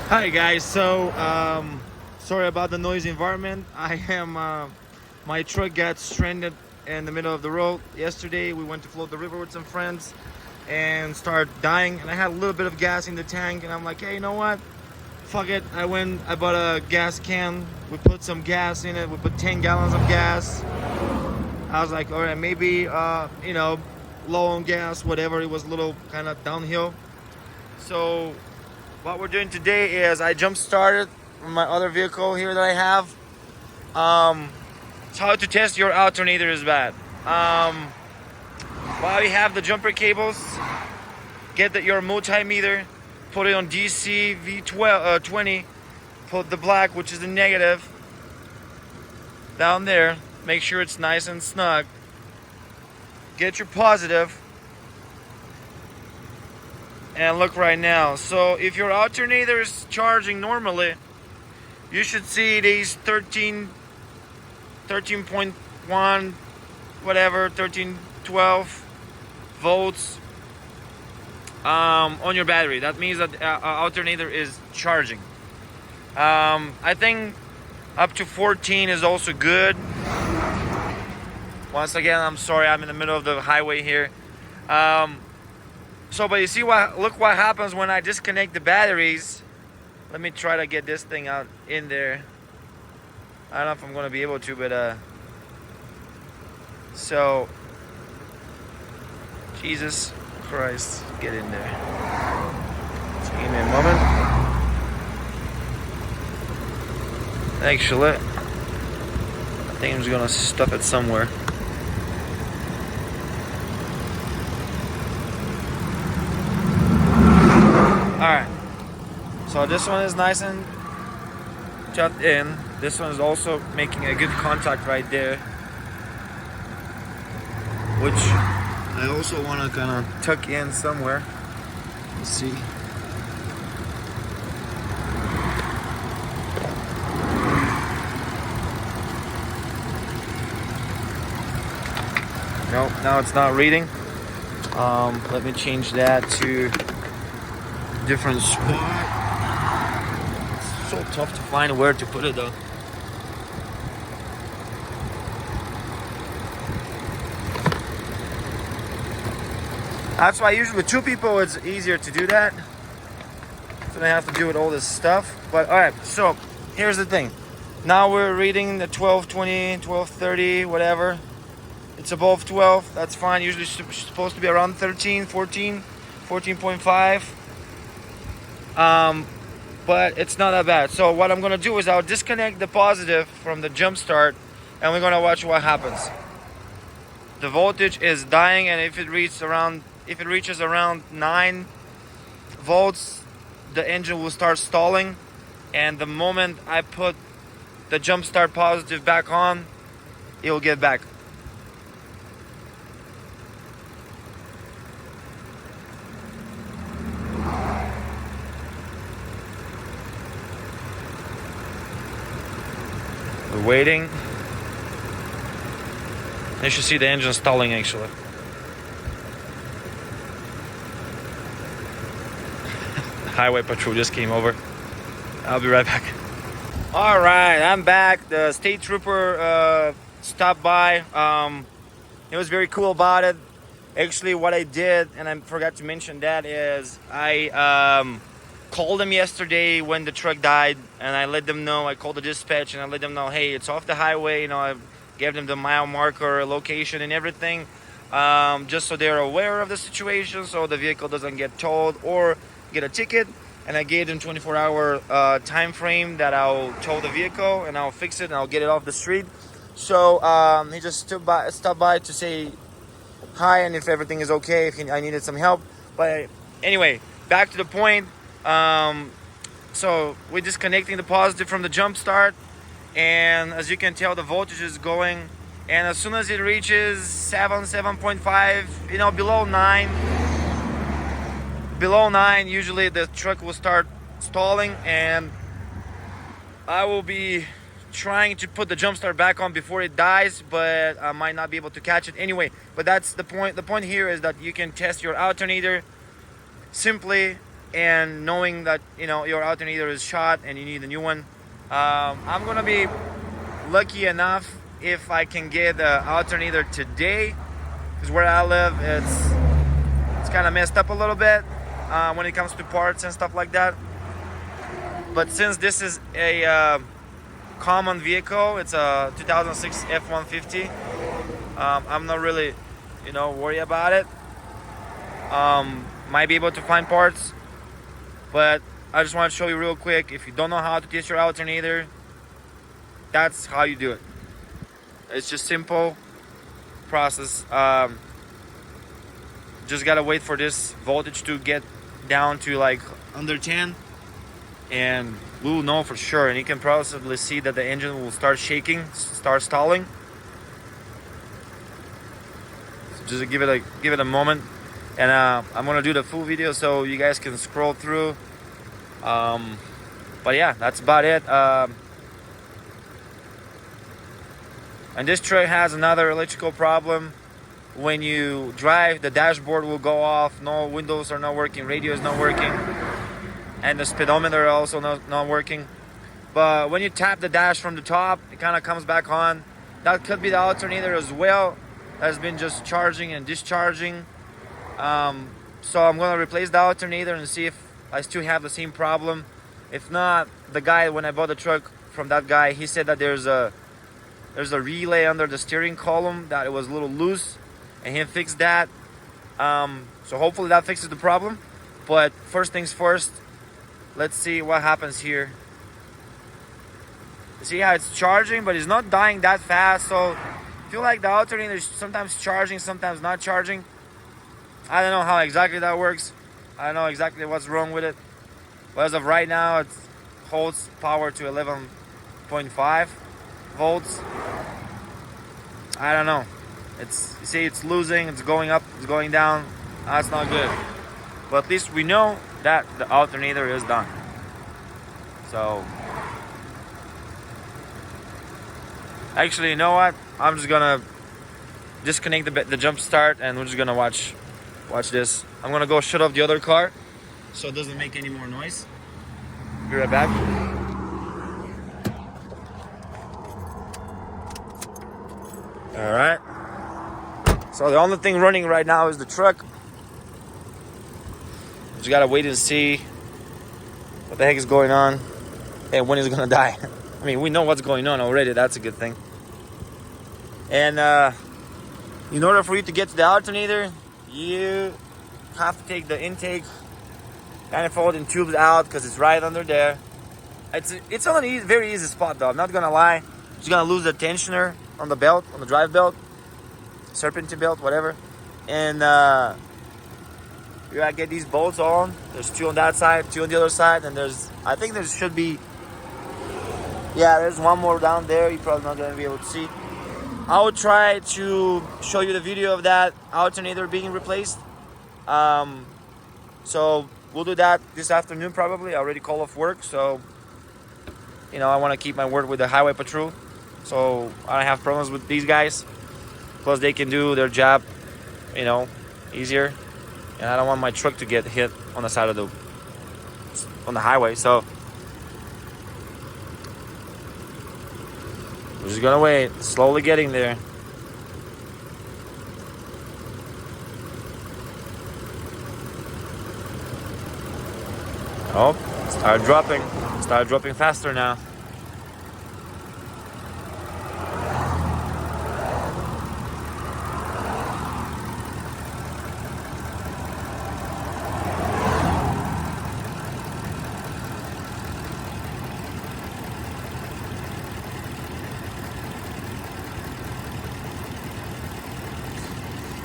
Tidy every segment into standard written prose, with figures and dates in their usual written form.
Hi guys, so sorry about the noisy environment. I am my truck got stranded in the middle of the road yesterday. We went to float the river with some friends and started dying, and I had a little bit of gas in the tank, and I'm like, hey, you know what, fuck it. I bought a gas can, we put some gas in it, we put 10 gallons of gas. I was like, all right, maybe low on gas, whatever. It was a little kind of downhill. So what we're doing today is I jump started my other vehicle here that I have. So how to test your alternator is bad. While you have the jumper cables, get your multimeter, put it on DC V12 20, put the black, which is the negative, down there. Make sure it's nice and snug. Get your positive. And look right now. So if your alternator is charging normally, you should see these 13.1, whatever, 13, 12 volts on your battery. That means that alternator is charging. I think up to 14 is also good. Once again, I'm sorry, I'm in the middle of the highway here. But you see look what happens when I disconnect the batteries. Let me try to get this thing out in there. I don't know if I'm gonna be able to, but so Jesus Christ, get in there. Just give me a moment. Actually, I think I'm just gonna stuff it somewhere. Alright, so this one is nice and shut in. This one is also making a good contact right there, which I also want to kind of tuck in somewhere. Let's see. No, now it's not reading. Let me change that to different spot. It's so tough to find where to put it though. That's why usually with two people it's easier to do that. So they have to deal with all this stuff. But alright, so here's the thing. Now we're reading the 1220, 1230, whatever. It's above 12, that's fine. Usually it's supposed to be around 13, 14, 14.5. But it's not that bad. So what I'm gonna do is I'll disconnect the positive from the jump start, and we're gonna watch what happens. The voltage is dying, and if it reaches around 9 volts, the engine will start stalling. And the moment I put the jump start positive back on, it will get back. We're waiting. You should see the engine stalling actually. Highway patrol just came over. I'll be right back. All right, I'm back. The state trooper stopped by. He was very cool about it. Actually, what I did, and I forgot to mention that, is I called them yesterday when the truck died, and I let them know. I called the dispatch and I let them know, hey, it's off the highway. I gave them the mile marker, location, and everything, just so they're aware of the situation, so the vehicle doesn't get towed or get a ticket. And I gave them 24-hour time frame that I'll tow the vehicle and I'll fix it and I'll get it off the street. So he just stopped by to say hi and if everything is okay, if I needed some help. But anyway, back to the point. So we're disconnecting the positive from the jump start, and as you can tell, the voltage is going, and as soon as it reaches 7.5, below 9 usually the truck will start stalling, and I will be trying to put the jump start back on before it dies, but I might not be able to catch it anyway. But that's the point. The point here is that you can test your alternator simply and knowing that your alternator is shot and you need a new one. I'm gonna be lucky enough if I can get the alternator today, because where I live it's kind of messed up a little bit when it comes to parts and stuff like that. But since this is a common vehicle, it's a 2006 F-150, I'm not really worried about it. Might be able to find parts, but I just want to show you real quick. If you don't know how to test your alternator, that's how you do it. It's just simple process. Just gotta wait for this voltage to get down to like under 10, and we'll know for sure. And you can possibly see that the engine will start shaking, start stalling. So just give it a moment, and I'm gonna do the full video so you guys can scroll through. But yeah, that's about it. And this truck has another electrical problem. When you drive, the dashboard will go off. No windows are not working, radio is not working, and the speedometer also not working. But when you tap the dash from the top, it kind of comes back on. That could be the alternator as well. That's been just charging and discharging. So I'm gonna replace the alternator and see if I still have the same problem. If not, the guy, when I bought the truck from that guy, he said that there's a relay under the steering column that it was a little loose, and he fixed that. So hopefully that fixes the problem. But first things first, let's see what happens here. See how it's charging, but it's not dying that fast. So I feel like the alternator is sometimes charging, sometimes not charging. I don't know how exactly that works. I don't know exactly what's wrong with it. But as of right now, it holds power to 11.5 volts. I don't know. You see it's losing, it's going up, it's going down. That's not good. But at least we know that the alternator is done. So actually, you know what? I'm just gonna disconnect the jump start, and we're just gonna watch this. I'm gonna go shut off the other car so it doesn't make any more noise. Be right back. All right. So the only thing running right now is the truck. Just gotta wait and see what the heck is going on and when it's gonna die. I mean, we know what's going on already. That's a good thing. And in order for you to get to the alternator, you have to take the intake manifold tubes out, because it's right under there. It's on a very easy spot though, I'm not gonna lie. You're gonna lose the tensioner on the belt, on the drive belt, serpentine belt, whatever. And you gotta get these bolts on. There's 2 on that side, 2 on the other side, and I think there should be, yeah, there's one more down there. You're probably not gonna be able to see. I will try to show you the video of that alternator being replaced. So we'll do that this afternoon probably. I already called off work, so I want to keep my word with the highway patrol. So I don't have problems with these guys. Plus they can do their job, easier. And I don't want my truck to get hit on the side of on the highway. So we're just gonna wait, slowly getting there. Oh, start dropping faster now.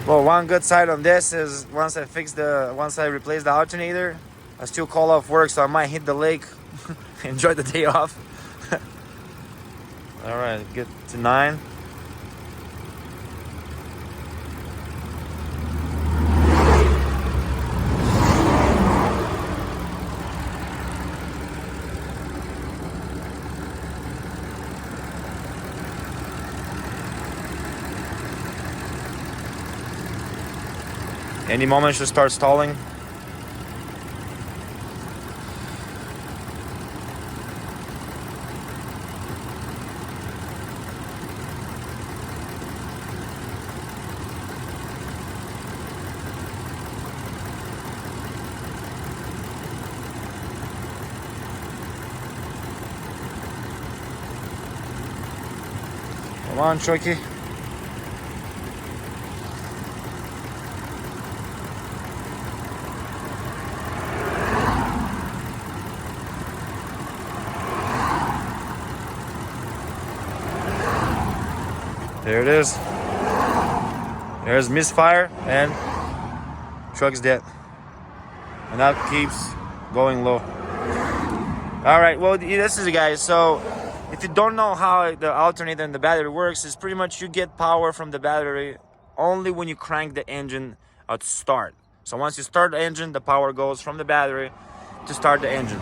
Well, one good side on this is once I replace the alternator, I still call off work, so I might hit the lake, enjoy the day off. All right, get to 9. Any moment should start stalling. Come on, Chucky. There it is. There's misfire and truck's dead. And that keeps going low. All right, well, this is it, guys. So if you don't know how the alternator and the battery works, it's pretty much you get power from the battery only when you crank the engine at start. So once you start the engine, the power goes from the battery to start the engine.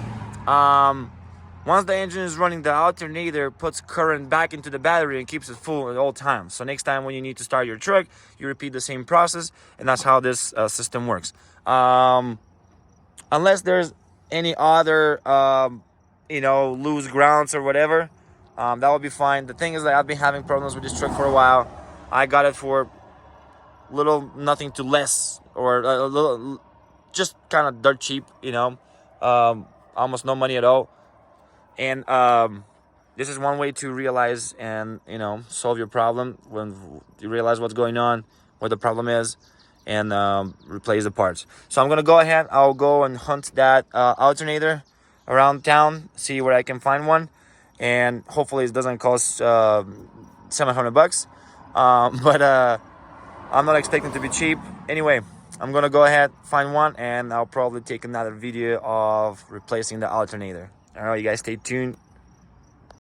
Once the engine is running, the alternator puts current back into the battery and keeps it full at all times. So next time when you need to start your truck, you repeat the same process, and that's how this system works. Unless there's any other, loose grounds or whatever, that would be fine. The thing is that I've been having problems with this truck for a while. I got it for little, nothing to less, or a little, just kind of dirt cheap, almost no money at all. And this is one way to realize and solve your problem when you realize what's going on, what the problem is, and replace the parts. So I'm gonna go ahead. I'll go and hunt that alternator around town, see where I can find one, and hopefully it doesn't cost $700. But I'm not expecting to be cheap. Anyway, I'm gonna go ahead, find one, and I'll probably take another video of replacing the alternator. All right, you guys stay tuned.